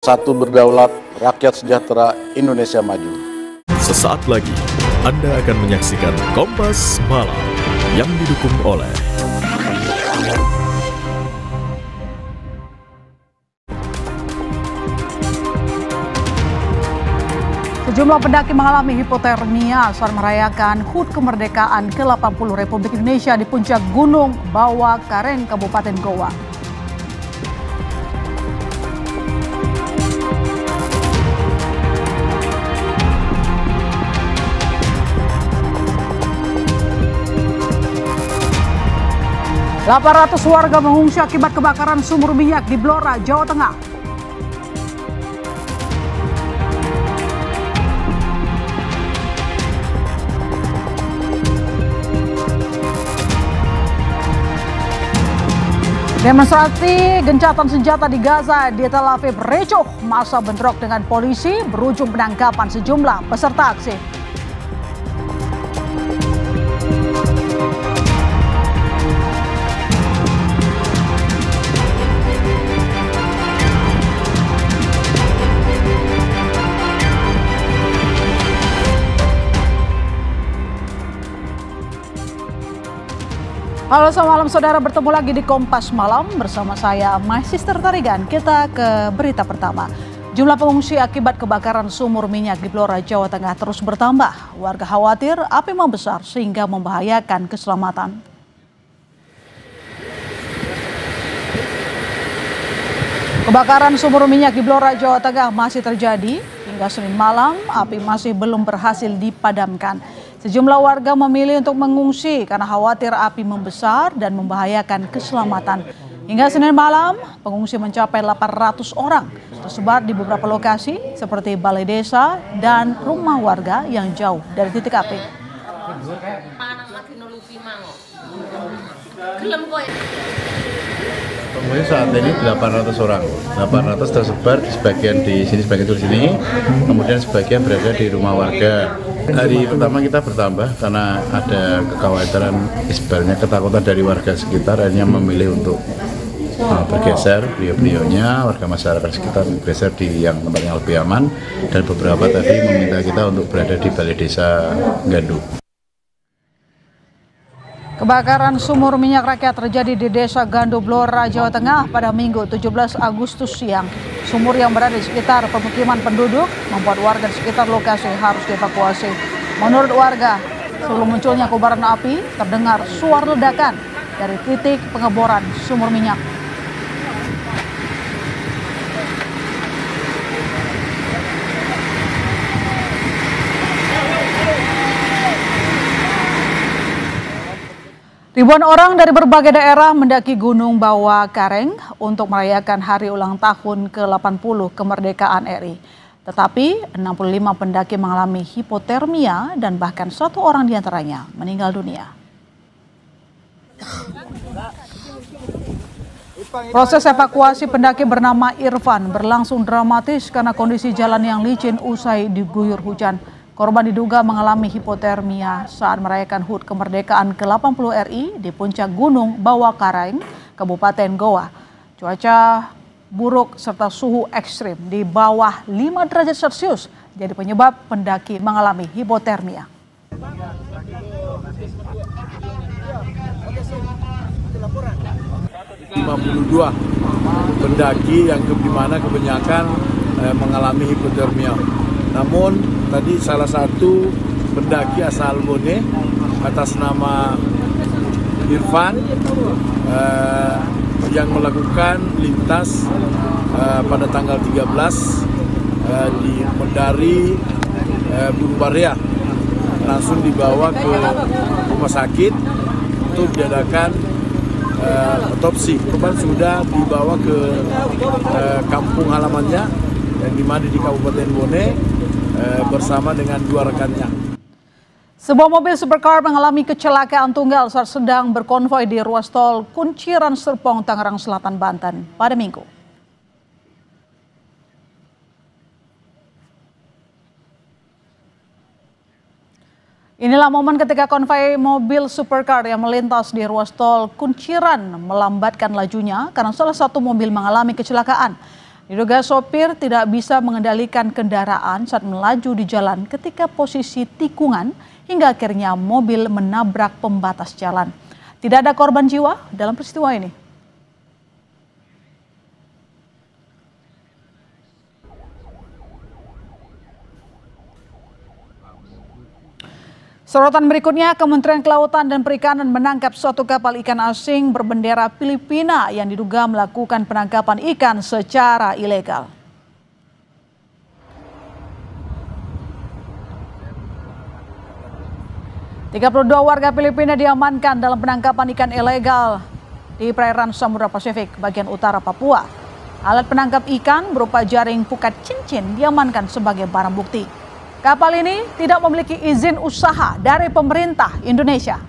Satu berdaulat, rakyat sejahtera, Indonesia maju. Sesaat lagi, Anda akan menyaksikan Kompas Malam yang didukung oleh sejumlah pendaki mengalami hipotermia saat merayakan HUT kemerdekaan ke-80 Republik Indonesia di puncak Gunung Bawah Kareng, Kabupaten Goa. Ratus warga mengungsi akibat kebakaran sumur minyak di Blora, Jawa Tengah. Demonstrasi gencatan senjata di Gaza di Tel Aviv ricuh, massa bentrok dengan polisi berujung penangkapan sejumlah peserta aksi. Halo, selamat malam saudara, bertemu lagi di Kompas Malam bersama saya, My Sister Tarigan. Kita ke berita pertama. Jumlah pengungsi akibat kebakaran sumur minyak di Blora, Jawa Tengah terus bertambah. Warga khawatir api membesar sehingga membahayakan keselamatan. Kebakaran sumur minyak di Blora, Jawa Tengah masih terjadi. Hingga Senin malam, api masih belum berhasil dipadamkan. Sejumlah warga memilih untuk mengungsi karena khawatir api membesar dan membahayakan keselamatan. Hingga Senin malam, pengungsi mencapai 800 orang, tersebar di beberapa lokasi seperti balai desa dan rumah warga yang jauh dari titik api. Pengungsi saat ini 800 orang, 800 tersebar di sebagian di sini, sebagian di sini, kemudian sebagian berada di rumah warga. Hari pertama kita bertambah karena ada kekhawatiran sebenarnya ketakutan dari warga sekitar, akhirnya memilih untuk bergeser beliau-beliaunya, warga masyarakat sekitar bergeser di yang tempat yang lebih aman, dan beberapa tadi meminta kita untuk berada di balai desa Gandu. Kebakaran sumur minyak rakyat terjadi di Desa Gandu, Blora, Jawa Tengah pada Minggu 17 Agustus siang. Sumur yang berada di sekitar pemukiman penduduk membuat warga di sekitar lokasi harus dievakuasi. Menurut warga, sebelum munculnya kobaran api, terdengar suara ledakan dari titik pengeboran sumur minyak. Ribuan orang dari berbagai daerah mendaki Gunung Bawah Kareng untuk merayakan hari ulang tahun ke-80 kemerdekaan RI. Tetapi 65 pendaki mengalami hipotermia dan bahkan satu orang diantaranya meninggal dunia. Proses evakuasi pendaki bernama Irfan berlangsung dramatis karena kondisi jalan yang licin usai diguyur hujan. Korban diduga mengalami hipotermia saat merayakan HUT kemerdekaan ke-80 RI di puncak Gunung Bawah Kareng, Kabupaten Goa. Cuaca buruk serta suhu ekstrim di bawah 5 derajat Celcius jadi penyebab pendaki mengalami hipotermia. 52 pendaki yang dimana kebanyakan mengalami hipotermia. Namun tadi salah satu pendaki asal Bone atas nama Irfan yang melakukan lintas pada tanggal 13 dari Burbaria langsung dibawa ke rumah sakit untuk diadakan otopsi. Korban sudah dibawa ke kampung halamannya yang dimana di Kabupaten Bone bersama dengan 2 rekannya. Sebuah mobil supercar mengalami kecelakaan tunggal saat sedang berkonvoi di ruas tol Kunciran Serpong, Tangerang Selatan, Banten pada Minggu. Inilah momen ketika konvoi mobil supercar yang melintas di ruas tol Kunciran melambatkan lajunya karena salah satu mobil mengalami kecelakaan. Diduga sopir tidak bisa mengendalikan kendaraan saat melaju di jalan ketika posisi tikungan hingga akhirnya mobil menabrak pembatas jalan. Tidak ada korban jiwa dalam peristiwa ini. Sorotan berikutnya, Kementerian Kelautan dan Perikanan menangkap suatu kapal ikan asing berbendera Filipina yang diduga melakukan penangkapan ikan secara ilegal. $32 warga Filipina diamankan dalam penangkapan ikan ilegal di perairan Samudra Pasifik bagian utara Papua. Alat penangkap ikan berupa jaring pukat cincin diamankan sebagai barang bukti. Kapal ini tidak memiliki izin usaha dari pemerintah Indonesia.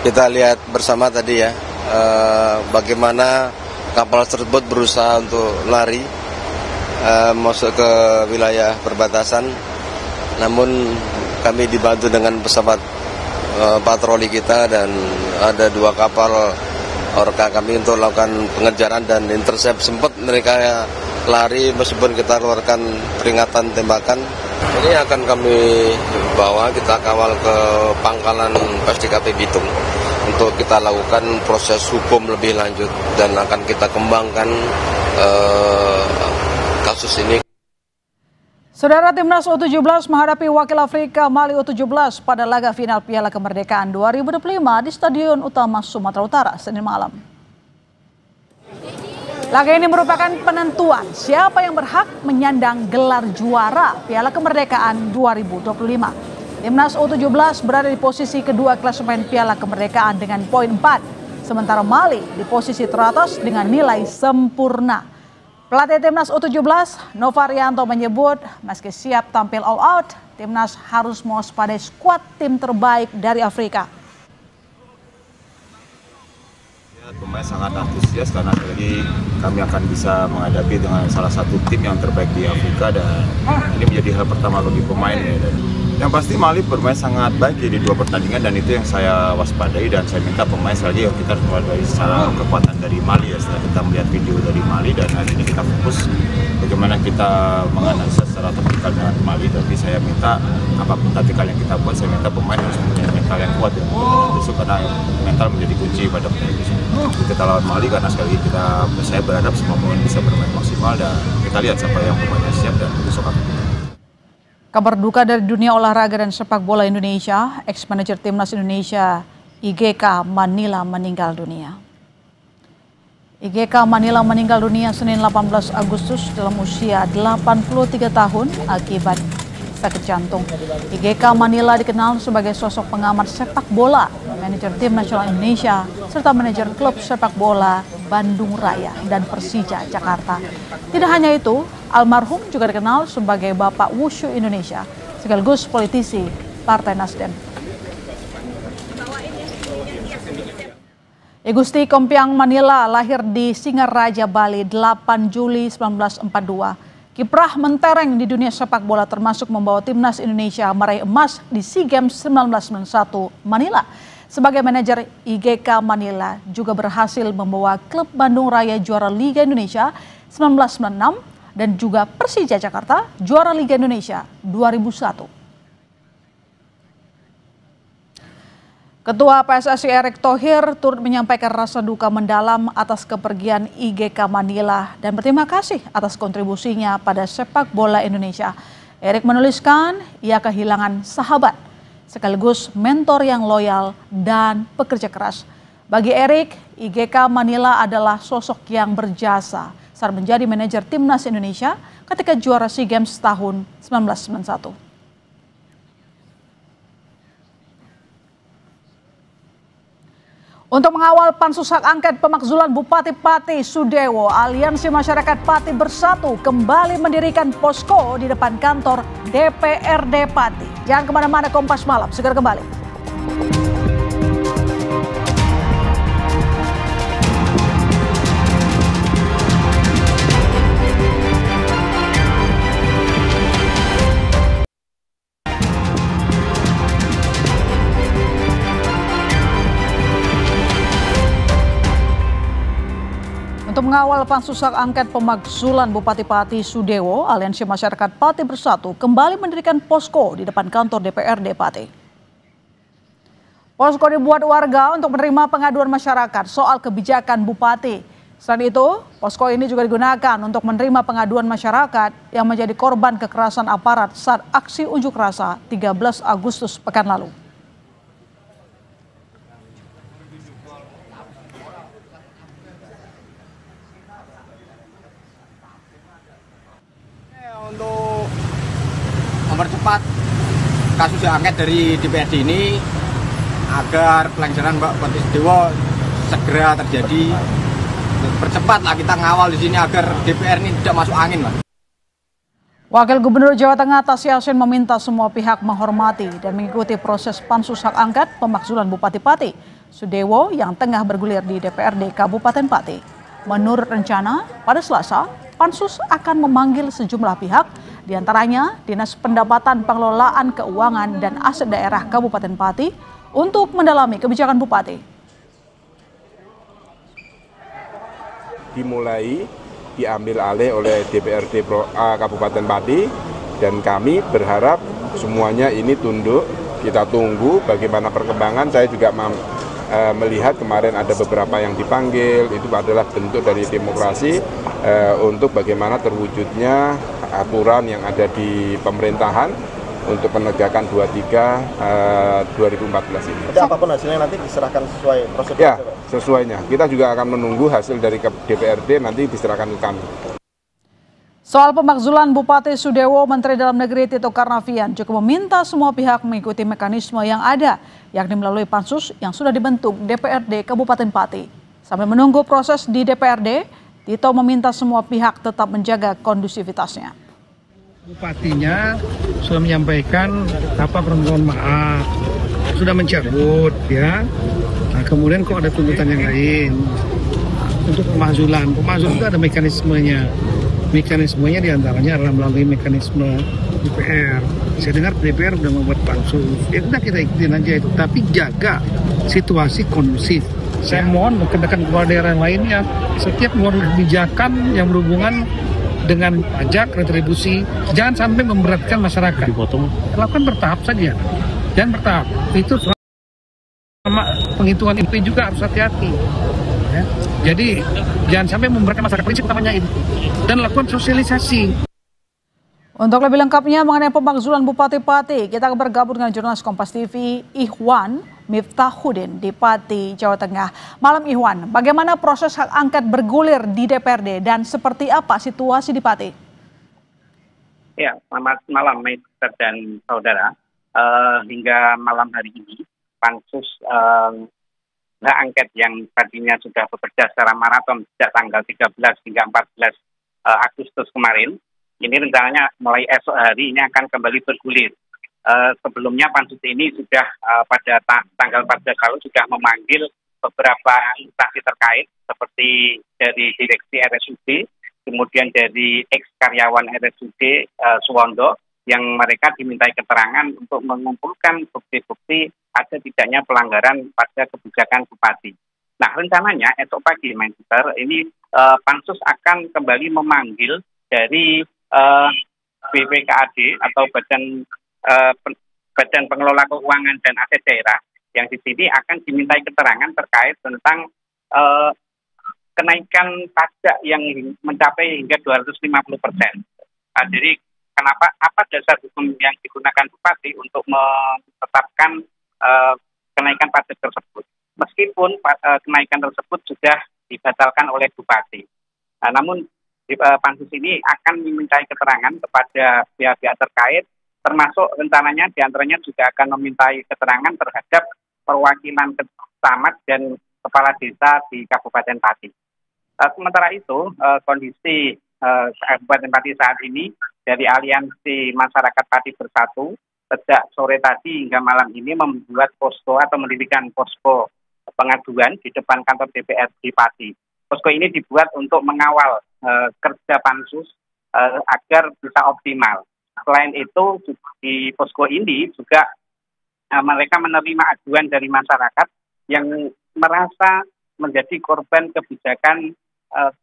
Kita lihat bersama tadi ya, bagaimana kapal tersebut berusaha untuk lari masuk ke wilayah perbatasan. Namun kami dibantu dengan pesawat patroli kita dan ada 2 kapal orka kami untuk melakukan pengejaran dan intercept. Sempat mereka lari meskipun kita keluarkan peringatan tembakan. Ini akan kami bawa, kita kawal ke pangkalan PSDKP Bitung untuk kita lakukan proses hukum lebih lanjut dan akan kita kembangkan kasus ini. Saudara, Timnas U17 menghadapi wakil Afrika Mali U17 pada laga final Piala Kemerdekaan 2025 di Stadion Utama Sumatera Utara Senin malam. Laga ini merupakan penentuan siapa yang berhak menyandang gelar juara Piala Kemerdekaan 2025. Timnas U17 berada di posisi kedua klasemen Piala Kemerdekaan dengan poin 4, sementara Mali di posisi teratas dengan nilai sempurna. Pelatih Timnas U17, Novarianto menyebut meski siap tampil all out, Timnas harus mewaspadai skuad tim terbaik dari Afrika. Ya, pemain sangat antusias karena lagi kami akan bisa menghadapi dengan salah satu tim yang terbaik di Afrika dan ini menjadi hal pertama bagi pemain ya. Dan yang pasti Mali bermain sangat baik di 2 pertandingan dan itu yang saya waspadai dan saya minta pemain sekali lagi kita harus mewaspadai secara kekuatan dari Mali ya. Setelah kita melihat video dari Mali dan hari ini kita fokus bagaimana kita menganalisa secara taktikal dengan Mali, tapi saya minta apapun taktikal yang kita buat, saya minta pemain harus punya mental yang kuat ya, besok karena mental menjadi kunci pada pertandingan kita lawan Mali karena sekali lagi saya berharap semua pemain bisa bermain maksimal dan kita lihat siapa yang pemainnya siap dan besok akan. Kabar duka dari dunia olahraga dan sepak bola Indonesia, ex-manajer Timnas Indonesia IGK Manila meninggal dunia. IGK Manila meninggal dunia Senin 18 Agustus dalam usia 83 tahun akibat sakit jantung. IGK Manila dikenal sebagai sosok pengamat sepak bola, manajer tim nasional Indonesia, serta manajer klub sepak bola Bandung Raya dan Persija Jakarta. Tidak hanya itu, almarhum juga dikenal sebagai Bapak Wushu Indonesia, sekaligus politisi Partai Nasdem. Igusti Kompiang Manila lahir di Singaraja, Bali 8 Juli 1942. Kiprah mentereng di dunia sepak bola termasuk membawa timnas Indonesia meraih emas di SEA Games 1991 Manila. Sebagai manajer IGK Manila juga berhasil membawa klub Bandung Raya juara Liga Indonesia 1996 dan juga Persija Jakarta juara Liga Indonesia 2001. Ketua PSSI Erick Thohir turut menyampaikan rasa duka mendalam atas kepergian IGK Manila dan berterima kasih atas kontribusinya pada sepak bola Indonesia. Erick menuliskan ia kehilangan sahabat, sekaligus mentor yang loyal dan pekerja keras. Bagi Erick, IGK Manila adalah sosok yang berjasa saat menjadi manajer timnas Indonesia ketika juara SEA Games tahun 1991. Untuk mengawal pansus hak angket pemakzulan Bupati Pati Sudewo, Aliansi Masyarakat Pati Bersatu kembali mendirikan posko di depan kantor DPRD Pati. Jangan kemana-mana, Kompas Malam segera kembali. Untuk mengawal pansus hak angket pemakzulan Bupati Pati Sudewo, Aliansi Masyarakat Pati Bersatu kembali mendirikan posko di depan kantor DPRD Pati. Posko dibuat warga untuk menerima pengaduan masyarakat soal kebijakan Bupati. Selain itu, posko ini juga digunakan untuk menerima pengaduan masyarakat yang menjadi korban kekerasan aparat saat aksi unjuk rasa 13 Agustus pekan lalu. Untuk mempercepat kasus angket dari DPRD ini agar pelanggaran Mbak Pati Sudewo segera terjadi, percepatlah kita ngawal di sini agar DPR ini tidak masuk angin, Pak. Wakil Gubernur Jawa Tengah Tas Yassin meminta semua pihak menghormati dan mengikuti proses pansus hak angket pemakzulan Bupati Pati Sudewo yang tengah bergulir di DPRD Kabupaten Pati. Menurut rencana, pada Selasa, pansus akan memanggil sejumlah pihak, diantaranya Dinas Pendapatan Pengelolaan Keuangan dan Aset Daerah Kabupaten Pati untuk mendalami kebijakan Bupati. Dimulai diambil alih oleh DPRD Kabupaten Pati dan kami berharap semuanya ini tunduk. Kita tunggu bagaimana perkembangan. Saya juga melihat kemarin ada beberapa yang dipanggil, itu adalah bentuk dari demokrasi untuk bagaimana terwujudnya aturan yang ada di pemerintahan untuk penegakan 23 2014 ini. Jadi apapun hasilnya nanti diserahkan sesuai prosedur? Ya, sesuainya. Kita juga akan menunggu hasil dari DPRD nanti diserahkan ke kami. Soal pemakzulan Bupati Sudewo, Menteri Dalam Negeri Tito Karnavian juga meminta semua pihak mengikuti mekanisme yang ada, yakni melalui pansus yang sudah dibentuk DPRD Kabupaten Pati. Sambil menunggu proses di DPRD, Tito meminta semua pihak tetap menjaga kondusivitasnya. Bupatinya sudah menyampaikan permohonan maaf, sudah mencabut ya. Nah, kemudian kok ada tuntutan yang lain untuk pemakzulan. Pemakzulan itu ada mekanismenya. Mekanismenya diantaranya adalah melalui mekanisme DPR. Saya dengar DPR sudah membuat pansus. Ya sudah kita ikutin aja itu, tapi jaga situasi kondusif. Saya mohon rekan-rekan kepala daerah yang lainnya, setiap mengeluarkan kebijakan yang berhubungan dengan pajak, retribusi, jangan sampai memberatkan masyarakat. Dipotong. Lakukan bertahap saja, jangan bertahap. Itu sama penghitungan IP juga harus hati-hati. Ya. Jadi jangan sampai memberatkan masyarakat, prinsip utamanya itu. Dan lakukan sosialisasi. Untuk lebih lengkapnya mengenai pemakzulan Bupati Pati, kita akan bergabung dengan jurnalis Kompas TV Ihwan Miftahudin di Pati, Jawa Tengah. Malam Ihwan, bagaimana proses hak angket bergulir di DPRD dan seperti apa situasi di Pati? Ya, selamat malam Maister dan saudara. Hingga malam hari ini, pansus hak angket yang tadinya sudah bekerja secara maraton sejak tanggal 13 hingga 14 Agustus kemarin, ini rencananya mulai esok hari ini akan kembali bergulir. Sebelumnya pansus ini sudah pada tanggal 14 lalu sudah memanggil beberapa instansi terkait seperti dari Direksi RSUD, kemudian dari ex-karyawan RSUD Suwondo, yang mereka dimintai keterangan untuk mengumpulkan bukti-bukti ada tidaknya pelanggaran pada kebijakan Bupati. Nah, rencananya esok pagi, Manchester, ini pansus akan kembali memanggil dari BPKAD atau Badan Pengelola Keuangan dan Aset Daerah, yang di sini akan dimintai keterangan terkait tentang kenaikan pajak yang mencapai hingga 250%. Jadi apa dasar hukum yang digunakan Bupati untuk menetapkan kenaikan pajak tersebut? Meskipun kenaikan tersebut sudah dibatalkan oleh Bupati. Namun pansus ini akan dimintai keterangan kepada pihak-pihak terkait, termasuk rencananya diantaranya juga akan memintai keterangan terhadap perwakilan camat dan kepala desa di Kabupaten Pati. Sementara itu, kondisi Kabupaten Pati saat ini dari Aliansi Masyarakat Pati Bersatu sejak sore tadi hingga malam ini membuat posko atau mendirikan posko pengaduan di depan kantor DPRD Pati. Posko ini dibuat untuk mengawal kerja pansus agar bisa optimal. Selain itu, di posko ini juga mereka menerima aduan dari masyarakat yang merasa menjadi korban kebijakan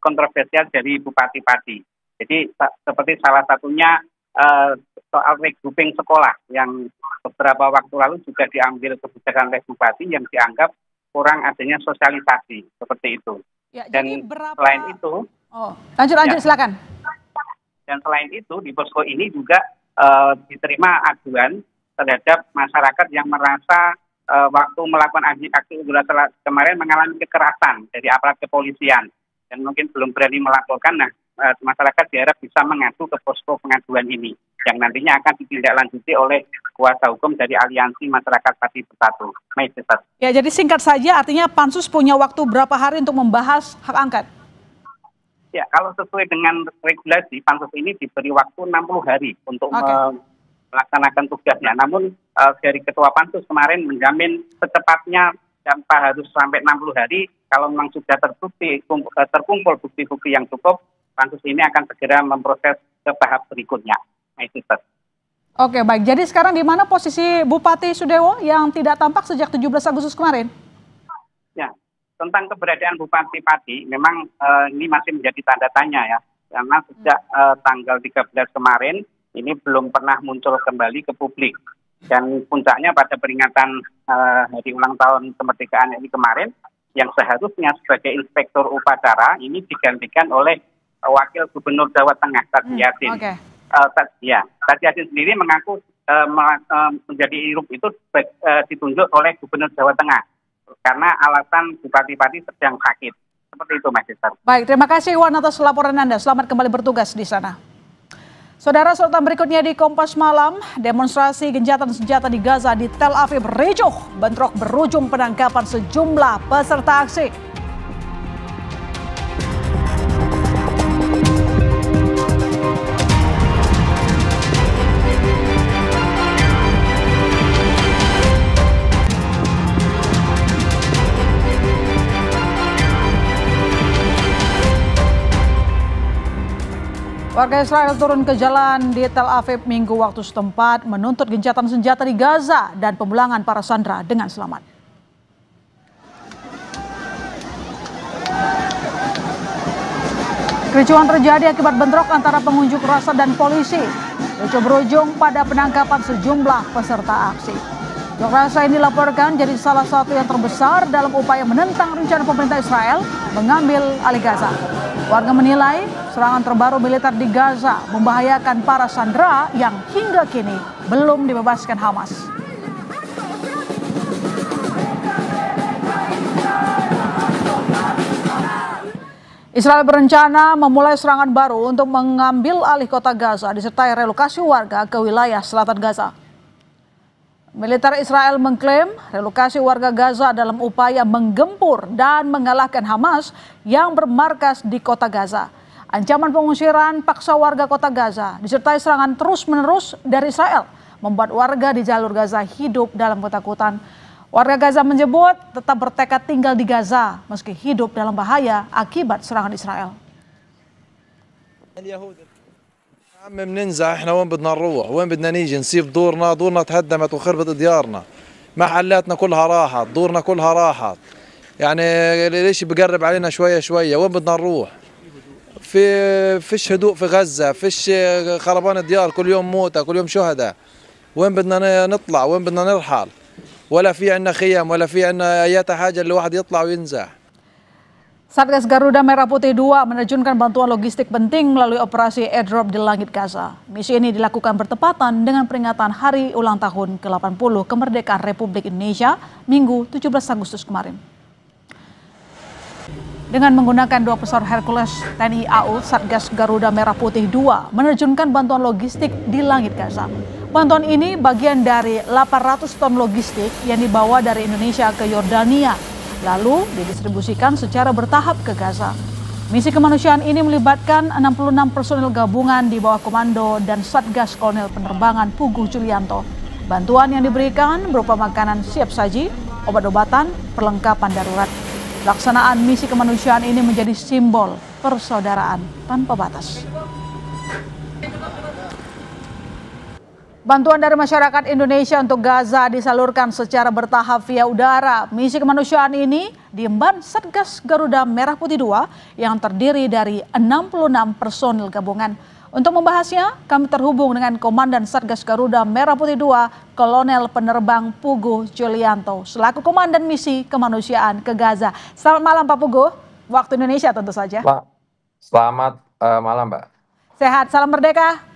kontroversial dari Bupati Pati. Jadi seperti salah satunya soal regrouping sekolah yang beberapa waktu lalu juga diambil kebijakan oleh Bupati yang dianggap kurang adanya sosialisasi seperti itu. Ya, dan jadi selain itu, lanjut silakan. Dan selain itu di posko ini juga diterima aduan terhadap masyarakat yang merasa waktu melakukan aksi unjuk rasa kemarin mengalami kekerasan dari aparat kepolisian dan mungkin belum berani melaporkan. Nah, masyarakat diharap bisa mengadu ke posko pengaduan ini yang nantinya akan ditindaklanjuti oleh kuasa hukum dari Aliansi Masyarakat Pati Bersatu. Ya, jadi singkat saja, artinya Pansus punya waktu berapa hari untuk membahas hak angket? Ya, kalau sesuai dengan regulasi, Pansus ini diberi waktu 60 hari untuk melaksanakan tugasnya. Namun dari Ketua Pansus kemarin menjamin secepatnya tanpa harus sampai 60 hari, kalau memang sudah terkumpul bukti-bukti yang cukup, Pansus ini akan segera memproses ke tahap berikutnya. Oke, baik. Jadi sekarang di mana posisi Bupati Sudewo yang tidak tampak sejak 17 Agustus kemarin? Ya, tentang keberadaan Bupati Pati, memang ini masih menjadi tanda tanya ya. Karena sejak tanggal 13 kemarin, ini belum pernah muncul kembali ke publik. Dan puncaknya pada peringatan hari ulang tahun kemerdekaan ini kemarin, yang seharusnya sebagai inspektur upacara, ini digantikan oleh Wakil Gubernur Jawa Tengah, Tati Yasin. Tati Yasin sendiri mengaku menjadi irup itu ditunjuk oleh Gubernur Jawa Tengah karena alasan Bupati Pati sedang sakit. Seperti itu, Mas Esther. Baik, terima kasih Iwan atas laporan Anda. Selamat kembali bertugas di sana. Saudara, sorotan berikutnya di Kompas Malam, demonstrasi gencatan senjata di Gaza di Tel Aviv ricuh, bentrok berujung penangkapan sejumlah peserta aksi. Warga Israel turun ke jalan di Tel Aviv Minggu waktu setempat menuntut gencatan senjata di Gaza dan pemulangan para sandera dengan selamat. Kericuhan terjadi akibat bentrok antara pengunjuk rasa dan polisi. Ricuh berujung pada penangkapan sejumlah peserta aksi. Unjuk rasa ini dilaporkan jadi salah satu yang terbesar dalam upaya menentang rencana pemerintah Israel mengambil alih Gaza. Warga menilai serangan terbaru militer di Gaza membahayakan para sandera yang hingga kini belum dibebaskan Hamas. Israel berencana memulai serangan baru untuk mengambil alih kota Gaza disertai relokasi warga ke wilayah selatan Gaza. Militer Israel mengklaim relokasi warga Gaza dalam upaya menggempur dan mengalahkan Hamas yang bermarkas di kota Gaza. Ancaman pengusiran paksa warga kota Gaza disertai serangan terus-menerus dari Israel membuat warga di jalur Gaza hidup dalam ketakutan. Warga Gaza menyebut tetap bertekad tinggal di Gaza meski hidup dalam bahaya akibat serangan Israel. عم بننزع احنا وين بدنا نروح وين بدنا نيجي نسيب دورنا تهدمت وخربت ديارنا محلاتنا كلها راحت دورنا كلها راحت يعني ليش بقرب علينا شويه وين بدنا نروح فيش هدوء في غزة فيش خربان الديار كل يوم موتى كل يوم شهداء وين بدنا نطلع وين بدنا نرحل ولا في عنا خيام ولا في عنا اي حاجه اللي واحد يطلع وينزع. Satgas Garuda Merah Putih 2 menerjunkan bantuan logistik penting melalui operasi airdrop di langit Gaza. Misi ini dilakukan bertepatan dengan peringatan Hari Ulang Tahun ke-80 Kemerdekaan Republik Indonesia Minggu 17 Agustus kemarin. Dengan menggunakan 2 pesawat Hercules TNI AU, Satgas Garuda Merah Putih 2 menerjunkan bantuan logistik di langit Gaza. Bantuan ini bagian dari 800 ton logistik yang dibawa dari Indonesia ke Yordania, lalu didistribusikan secara bertahap ke Gaza. Misi kemanusiaan ini melibatkan 66 personil gabungan di bawah komando dan Satgas Kolonel Penerbangan Puguh Julianto. Bantuan yang diberikan berupa makanan siap saji, obat-obatan, perlengkapan darurat. Pelaksanaan misi kemanusiaan ini menjadi simbol persaudaraan tanpa batas. Bantuan dari masyarakat Indonesia untuk Gaza disalurkan secara bertahap via udara. Misi kemanusiaan ini diemban Satgas Garuda Merah Putih II yang terdiri dari 66 personil gabungan. Untuk membahasnya, kami terhubung dengan Komandan Satgas Garuda Merah Putih II, Kolonel Penerbang Puguh Julianto, selaku Komandan Misi Kemanusiaan ke Gaza. Selamat malam Pak Puguh, waktu Indonesia tentu saja. Selamat malam Mbak. Sehat, salam merdeka.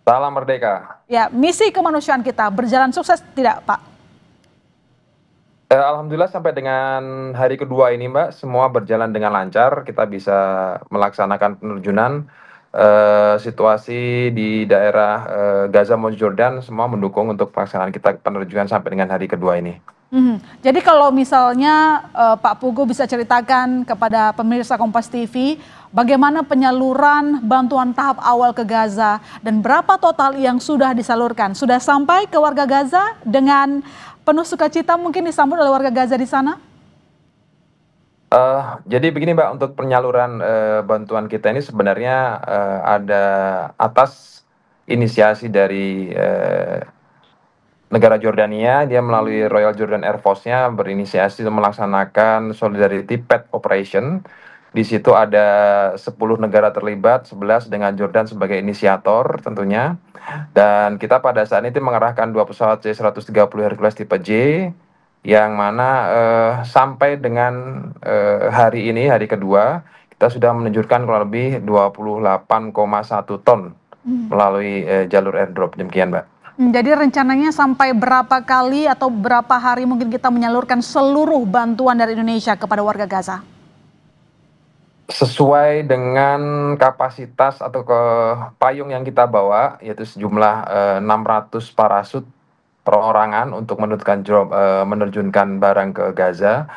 Salam merdeka. Ya, misi kemanusiaan kita berjalan sukses tidak, Pak? Alhamdulillah sampai dengan hari kedua ini, Mbak, semua berjalan dengan lancar. Kita bisa melaksanakan penerjunan. Situasi di daerah Gaza maupun Jordan semua mendukung untuk pelaksanaan kita penerjunan sampai dengan hari kedua ini. Jadi kalau misalnya Pak Puguh bisa ceritakan kepada pemirsa Kompas TV bagaimana penyaluran bantuan tahap awal ke Gaza dan berapa total yang sudah disalurkan? Sudah sampai ke warga Gaza dengan penuh sukacita mungkin disambut oleh warga Gaza di sana? Jadi begini Mbak, untuk penyaluran bantuan kita ini sebenarnya ada atas inisiasi dari negara Jordania. Dia melalui Royal Jordan Air Force-nya berinisiasi melaksanakan Solidarity Path Operation. Di situ ada 10 negara terlibat, 11 dengan Jordan sebagai inisiator tentunya. Dan kita pada saat itu mengerahkan 2 pesawat C-130 Hercules tipe J, yang mana sampai dengan hari ini, hari kedua, kita sudah menunjukkan kurang lebih 28,1 ton melalui jalur airdrop. Demikian Mbak. Jadi rencananya sampai berapa kali atau berapa hari mungkin kita menyalurkan seluruh bantuan dari Indonesia kepada warga Gaza? Sesuai dengan kapasitas atau ke payung yang kita bawa, yaitu sejumlah 600 parasut perorangan untuk menerjunkan barang ke Gaza.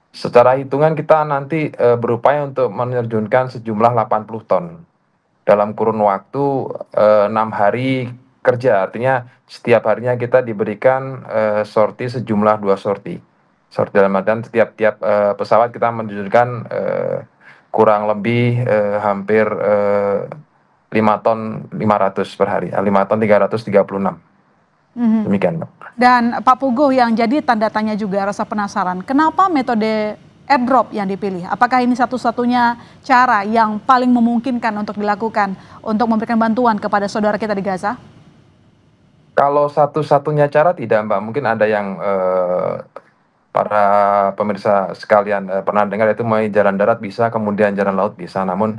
Secara hitungan kita nanti berupaya untuk menerjunkan sejumlah 80 ton dalam kurun waktu 6 hari kerja. Artinya setiap harinya kita diberikan sorti sejumlah 2 sorti. Sorti dalam artian setiap pesawat kita menunjukkan kurang lebih hampir 5 ton 500 per hari, 5 ton 336. Demikian Mbak. Dan Pak Puguh, yang jadi tanda tanya juga rasa penasaran, kenapa metode airdrop yang dipilih? Apakah ini satu-satunya cara yang paling memungkinkan untuk dilakukan untuk memberikan bantuan kepada saudara kita di Gaza? Kalau satu-satunya cara tidak Mbak, mungkin ada yang para pemirsa sekalian pernah dengar, itu mulai jalan darat bisa, kemudian jalan laut bisa. Namun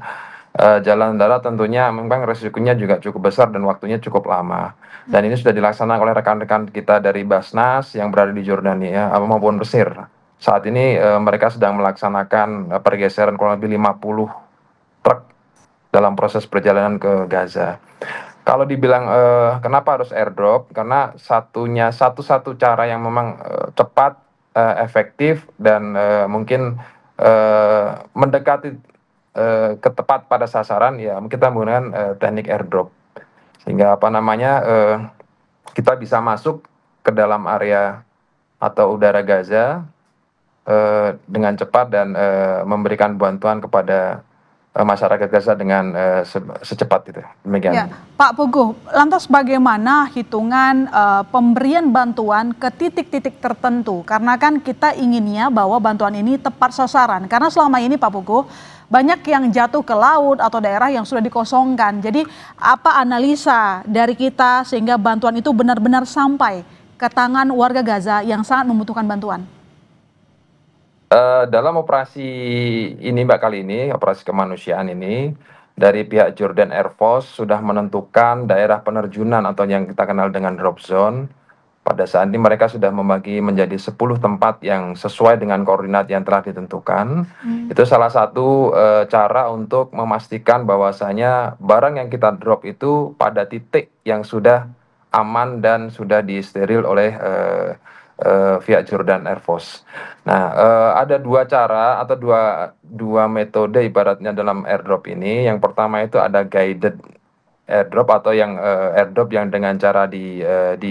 jalan darat tentunya memang resikonya juga cukup besar dan waktunya cukup lama. Dan ini sudah dilaksanakan oleh rekan-rekan kita dari Basnas yang berada di Jordania maupun Mesir. Saat ini mereka sedang melaksanakan pergeseran kurang lebih 50 truk dalam proses perjalanan ke Gaza. Kalau dibilang kenapa harus airdrop, karena satu-satu cara yang memang cepat, efektif, dan mungkin mendekati ketepat pada sasaran, ya kita menggunakan teknik airdrop. Sehingga kita bisa masuk ke dalam area atau udara Gaza dengan cepat dan memberikan bantuan kepada masyarakat Gaza dengan secepat itu. Demikian. Ya, Pak Puguh, lantas bagaimana hitungan pemberian bantuan ke titik-titik tertentu? Karena kan kita inginnya bahwa bantuan ini tepat sasaran. Karena selama ini Pak Puguh, banyak yang jatuh ke laut atau daerah yang sudah dikosongkan. Jadi apa analisa dari kita sehingga bantuan itu benar-benar sampai ke tangan warga Gaza yang sangat membutuhkan bantuan? Dalam operasi ini Mbak, kali ini, operasi kemanusiaan ini, dari pihak Jordan Air Force sudah menentukan daerah penerjunan atau yang kita kenal dengan drop zone. Pada saat ini mereka sudah membagi menjadi 10 tempat yang sesuai dengan koordinat yang telah ditentukan. Itu salah satu cara untuk memastikan bahwasanya barang yang kita drop itu pada titik yang sudah aman dan sudah disteril oleh pihak Jordan Air Force. Nah, ada 2 cara atau dua metode ibaratnya dalam airdrop ini. Yang pertama itu ada guided airdrop atau yang airdrop yang dengan cara di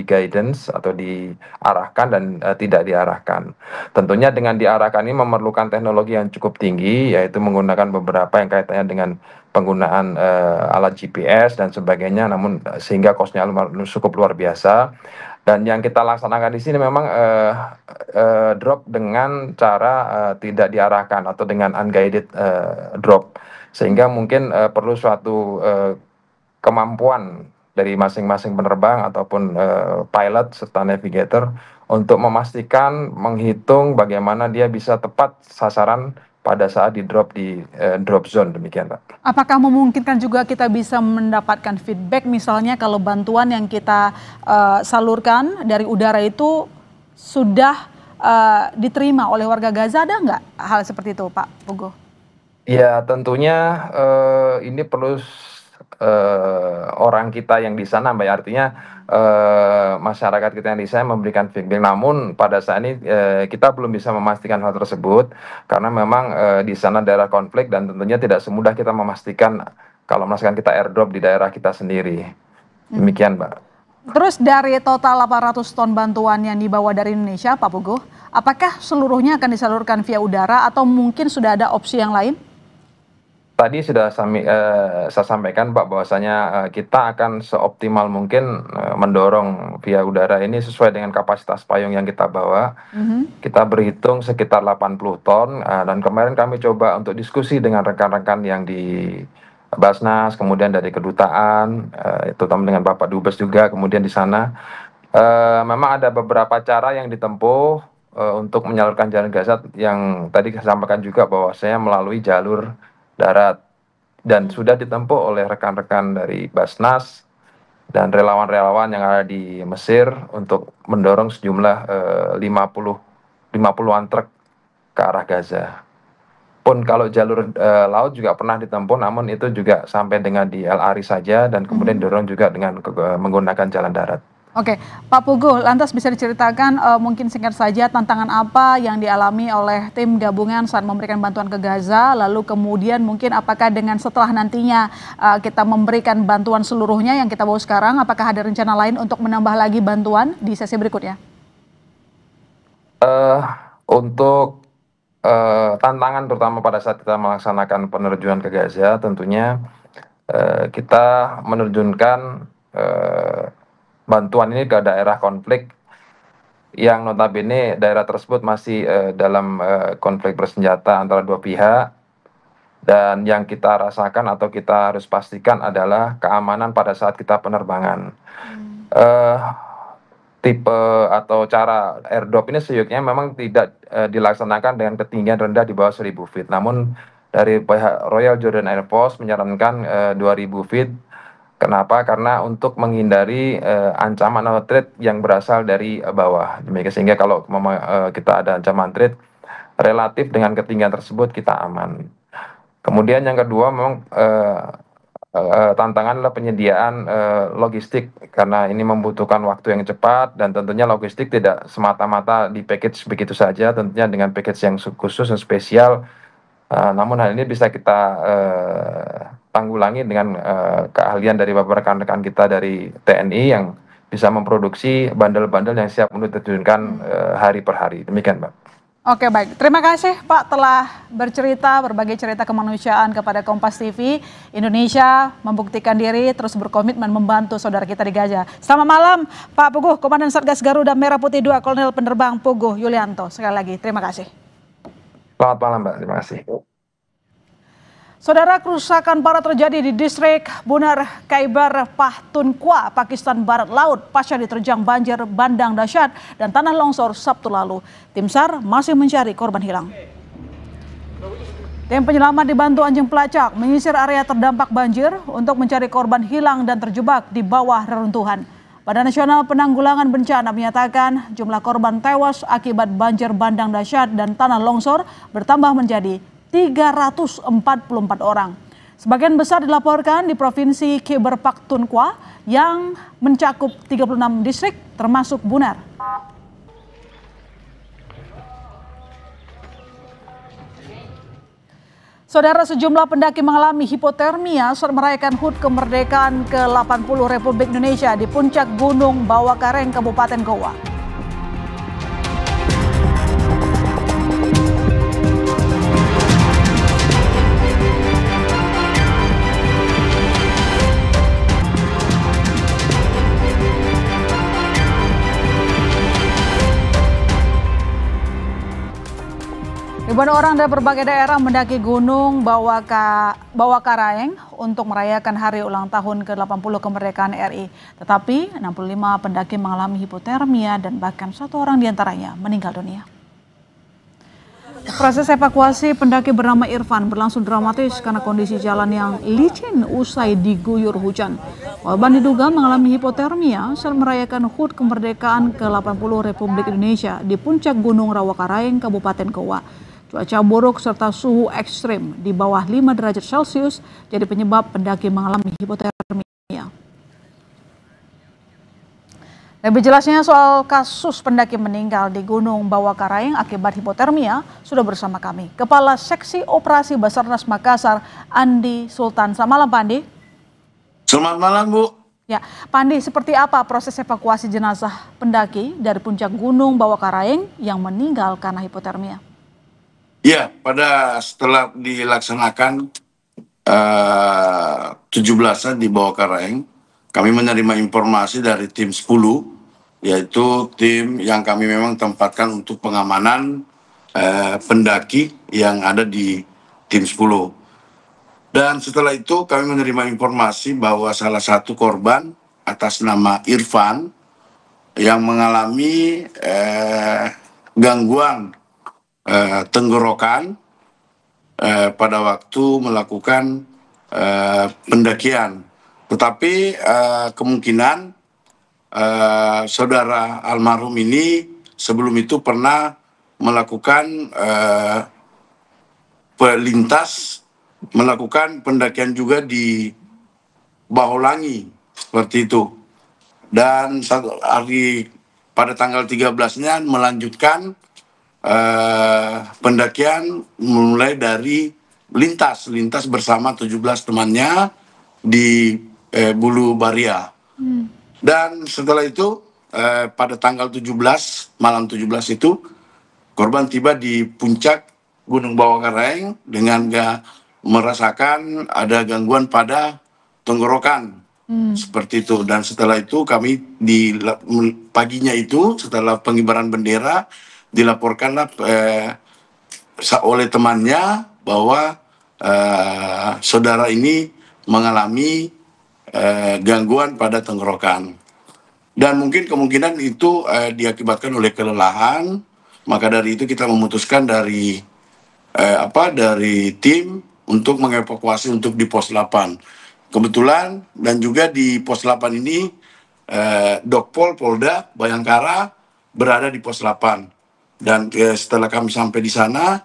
guidance atau diarahkan dan tidak diarahkan. Tentunya dengan diarahkan ini memerlukan teknologi yang cukup tinggi, yaitu menggunakan beberapa yang kaitannya dengan penggunaan alat GPS dan sebagainya, namun sehingga cost-nya cukup luar biasa. Dan yang kita laksanakan di sini memang drop dengan cara tidak diarahkan atau dengan unguided drop, sehingga mungkin perlu suatu kemampuan dari masing-masing penerbang ataupun pilot serta navigator untuk memastikan menghitung bagaimana dia bisa tepat sasaran pada saat di drop zone, demikian Pak. Apakah memungkinkan juga kita bisa mendapatkan feedback misalnya kalau bantuan yang kita salurkan dari udara itu sudah diterima oleh warga Gaza, ada nggak hal seperti itu Pak Puguh? Ya tentunya ini perlu orang kita yang di sana, Mbak, artinya masyarakat kita yang di sana memberikan feedback. Namun pada saat ini kita belum bisa memastikan hal tersebut karena memang di sana daerah konflik dan tentunya tidak semudah kita memastikan kalau misalkan kita airdrop di daerah kita sendiri. Demikian, Mbak. Terus dari total 800 ton bantuan yang dibawa dari Indonesia, Pak Puguh, apakah seluruhnya akan disalurkan via udara atau mungkin sudah ada opsi yang lain? Tadi sudah saya sampaikan Pak bahwasanya kita akan seoptimal mungkin mendorong via udara ini sesuai dengan kapasitas payung yang kita bawa. Kita berhitung sekitar 80 ton dan kemarin kami coba untuk diskusi dengan rekan-rekan yang di Basnas, kemudian dari kedutaan, terutama dengan Bapak Dubes juga, kemudian di sana memang ada beberapa cara yang ditempuh untuk menyalurkan jalan Gaza yang tadi saya sampaikan juga bahwasanya melalui jalur darat dan sudah ditempuh oleh rekan-rekan dari Basnas dan relawan-relawan yang ada di Mesir untuk mendorong sejumlah 50-an truk ke arah Gaza. Pun kalau jalur laut juga pernah ditempuh, namun itu juga sampai dengan di El Arish saja dan kemudian didorong juga dengan menggunakan jalan darat. Oke, Pak Puguh, lantas bisa diceritakan mungkin singkat saja tantangan apa yang dialami oleh tim gabungan saat memberikan bantuan ke Gaza, lalu kemudian mungkin apakah dengan setelah nantinya kita memberikan bantuan seluruhnya yang kita bawa sekarang, apakah ada rencana lain untuk menambah lagi bantuan di sesi berikutnya? Untuk tantangan terutama pada saat kita melaksanakan penerjunan ke Gaza, tentunya kita menerjunkan bantuan ini ke daerah konflik yang notabene daerah tersebut masih dalam konflik bersenjata antara dua pihak, dan yang kita rasakan atau kita harus pastikan adalah keamanan pada saat kita penerbangan. Tipe atau cara airdrop ini seyuknya memang tidak dilaksanakan dengan ketinggian rendah di bawah 1000 feet, namun dari pihak Royal Jordan Air Force menyarankan 2000 feet. Kenapa? Karena untuk menghindari ancaman atau threat yang berasal dari bawah. Demikian sehingga kalau kita ada ancaman threat relatif dengan ketinggian tersebut kita aman. Kemudian yang kedua memang tantangan adalah penyediaan logistik karena ini membutuhkan waktu yang cepat dan tentunya logistik tidak semata-mata di package begitu saja, tentunya dengan package yang khusus dan spesial. Namun hal ini bisa kita tanggulangi dengan keahlian dari beberapa rekan-rekan kita dari TNI yang bisa memproduksi bandel-bandel yang siap untuk diterjunkan hari per hari. Demikian, Mbak. Oke, baik. Terima kasih Pak telah bercerita, berbagi cerita kemanusiaan kepada Kompas TV. Indonesia membuktikan diri terus berkomitmen membantu saudara kita di Gaza. Selamat malam Pak Puguh, Komandan Satgas Garuda Merah Putih 2, Kolonel Penerbang Puguh Yulianto. Sekali lagi terima kasih. Selamat malam, Mbak. Terima kasih. Saudara, kerusakan parah terjadi di distrik Bunar Khyber Pakhtunkhwa, Pakistan Barat Laut pasca diterjang banjir bandang dahsyat dan tanah longsor Sabtu lalu. Tim SAR masih mencari korban hilang. Tim penyelamat dibantu anjing pelacak menyisir area terdampak banjir untuk mencari korban hilang dan terjebak di bawah reruntuhan. Badan Nasional Penanggulangan Bencana menyatakan jumlah korban tewas akibat banjir bandang dahsyat dan tanah longsor bertambah menjadi 344 orang. Sebagian besar dilaporkan di Provinsi Khyber Pakhtunkhwa yang mencakup 36 distrik termasuk Bunar. Saudara, sejumlah pendaki mengalami hipotermia saat merayakan HUT kemerdekaan ke-80 Republik Indonesia di puncak Gunung Bawakareng, Kabupaten Goa. Ribuan orang dari berbagai daerah mendaki Gunung Bawakareng untuk merayakan hari ulang tahun ke-80 kemerdekaan RI. Tetapi 65 pendaki mengalami hipotermia dan bahkan 1 orang diantaranya meninggal dunia. Proses evakuasi pendaki bernama Irfan berlangsung dramatis karena kondisi jalan yang licin usai diguyur hujan. Korban diduga mengalami hipotermia saat merayakan HUT kemerdekaan ke-80 Republik Indonesia di puncak Gunung Bawakareng, Kabupaten Goa. Cuaca buruk serta suhu ekstrim di bawah 5 derajat Celcius jadi penyebab pendaki mengalami hipotermia. Lebih jelasnya soal kasus pendaki meninggal di Gunung Bawakareng akibat hipotermia sudah bersama kami Kepala Seksi Operasi Basarnas Makassar, Andi Sultan. Selamat malam, Pak Andi. Selamat malam, Bu. Ya, Pak Andi, seperti apa proses evakuasi jenazah pendaki dari puncak Gunung Bawakareng yang meninggal karena hipotermia? Ya, setelah dilaksanakan 17-an di Bawakareng, kami menerima informasi dari tim 10, yaitu tim yang kami memang tempatkan untuk pengamanan pendaki yang ada di tim 10. Dan setelah itu kami menerima informasi bahwa salah satu korban atas nama Irfan yang mengalami gangguan tenggorokan pada waktu melakukan pendakian. Tetapi kemungkinan saudara almarhum ini sebelum itu pernah melakukan melakukan pendakian juga di Baholangi seperti itu. Dan satu hari pada tanggal 13-nya melanjutkan pendakian mulai dari lintas bersama 17 temannya di Bulu Baria. Dan setelah itu pada tanggal 17 malam 17 itu korban tiba di puncak Gunung Bawakareng dengan merasakan ada gangguan pada tenggorokan seperti itu. Dan setelah itu kami di paginya itu setelah pengibaran bendera dilaporkanlah oleh temannya bahwa saudara ini mengalami gangguan pada tenggorokan. Dan mungkin kemungkinan itu diakibatkan oleh kelelahan. Maka dari itu kita memutuskan dari tim untuk mengevakuasi untuk di pos 8. Kebetulan dan juga di pos 8 ini Dokpol Polda Bayangkara berada di pos 8. Dan setelah kami sampai di sana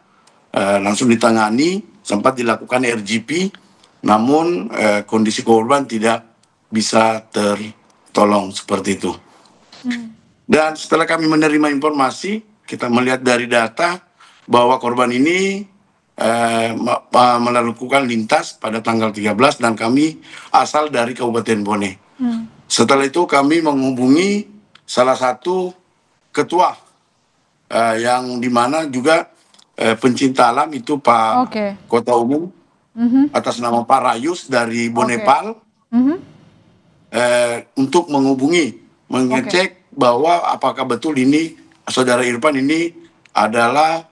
langsung ditangani, sempat dilakukan RGP, namun kondisi korban tidak bisa tertolong seperti itu. Dan setelah kami menerima informasi, kita melihat dari data bahwa korban ini melakukan lintas pada tanggal 13 dan kami asal dari Kabupaten Bone. Setelah itu kami menghubungi salah satu ketua yang dimana juga pencinta alam itu Pak Kota Umum atas nama Pak Rayus dari Bonepal untuk menghubungi, mengecek bahwa apakah betul ini saudara Irfan ini adalah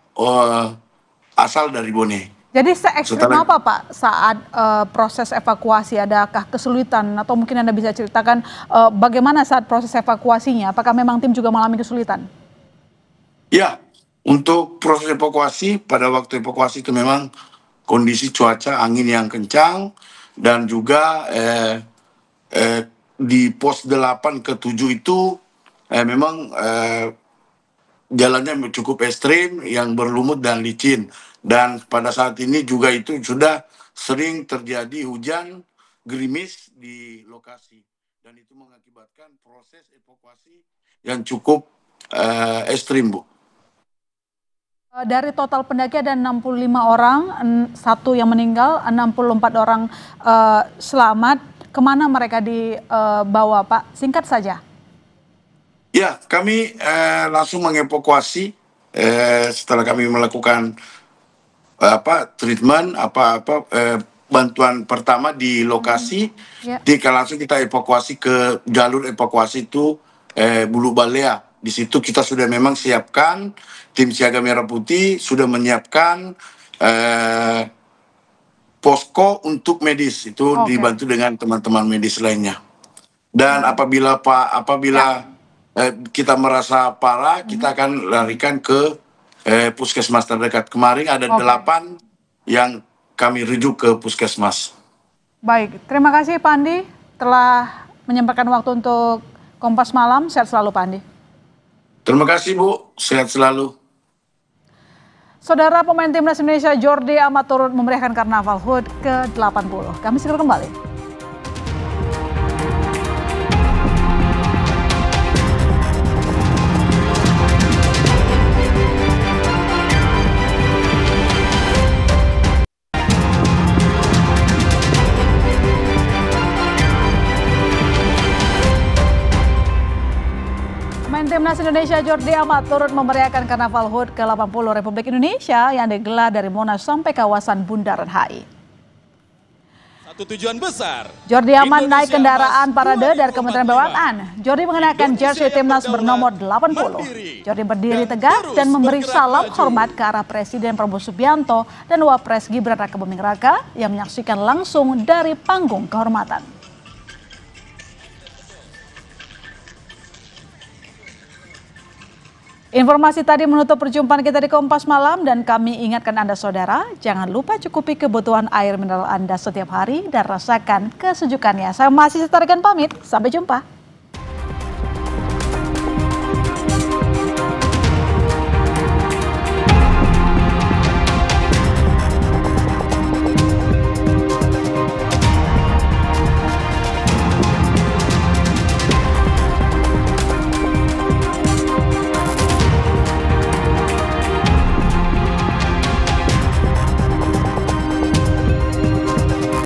asal dari Bone. Jadi se-ekstrim apa Pak saat proses evakuasi? Adakah kesulitan atau mungkin Anda bisa ceritakan bagaimana saat proses evakuasinya? Apakah memang tim juga mengalami kesulitan? Ya, untuk proses evakuasi, pada waktu evakuasi itu memang kondisi cuaca angin yang kencang dan juga di pos 8 ke 7 itu memang jalannya cukup ekstrim yang berlumut dan licin. Dan pada saat ini juga itu sudah sering terjadi hujan gerimis di lokasi. Dan itu mengakibatkan proses evakuasi yang cukup ekstrim, Bu. Dari total pendaki ada 65 orang, satu yang meninggal, 64 orang selamat. Kemana mereka dibawa, Pak? Singkat saja. Ya, kami langsung mengevakuasi setelah kami melakukan treatment, bantuan pertama di lokasi. Langsung kita evakuasi ke jalur evakuasi itu Bulu Balea. Di situ kita sudah memang siapkan, tim siaga merah putih sudah menyiapkan posko untuk medis, itu dibantu dengan teman-teman medis lainnya. Dan apabila kita merasa parah, kita akan larikan ke puskesmas terdekat. Kemarin ada 8 yang kami rujuk ke puskesmas. Baik, terima kasih Pak Andi telah menyempatkan waktu untuk Kompas Malam. Sehat selalu Pak Andi. Terima kasih Bu, sehat selalu. Saudara, pemain timnas Indonesia Jordi Amat turut memeriahkan Karnaval HUT ke-80. Kami segera kembali. Timnas Indonesia Jordi Amat turut memeriahkan Karnaval HUT ke-80 Republik Indonesia yang digelar dari Monas sampai kawasan Bundaran HI. Satu tujuan besar. Jordi Amat naik kendaraan parade dari Kementerian BUMN. Jordi mengenakan jersey timnas bernomor 80. Jordi berdiri tegak dan memberi salam hormat ke arah Presiden Prabowo Subianto dan Wapres Gibran Rakabuming Raka yang menyaksikan langsung dari panggung kehormatan. Informasi tadi menutup perjumpaan kita di Kompas Malam dan kami ingatkan Anda saudara, jangan lupa cukupi kebutuhan air mineral Anda setiap hari dan rasakan kesejukannya. Saya masih Setarigan pamit, sampai jumpa.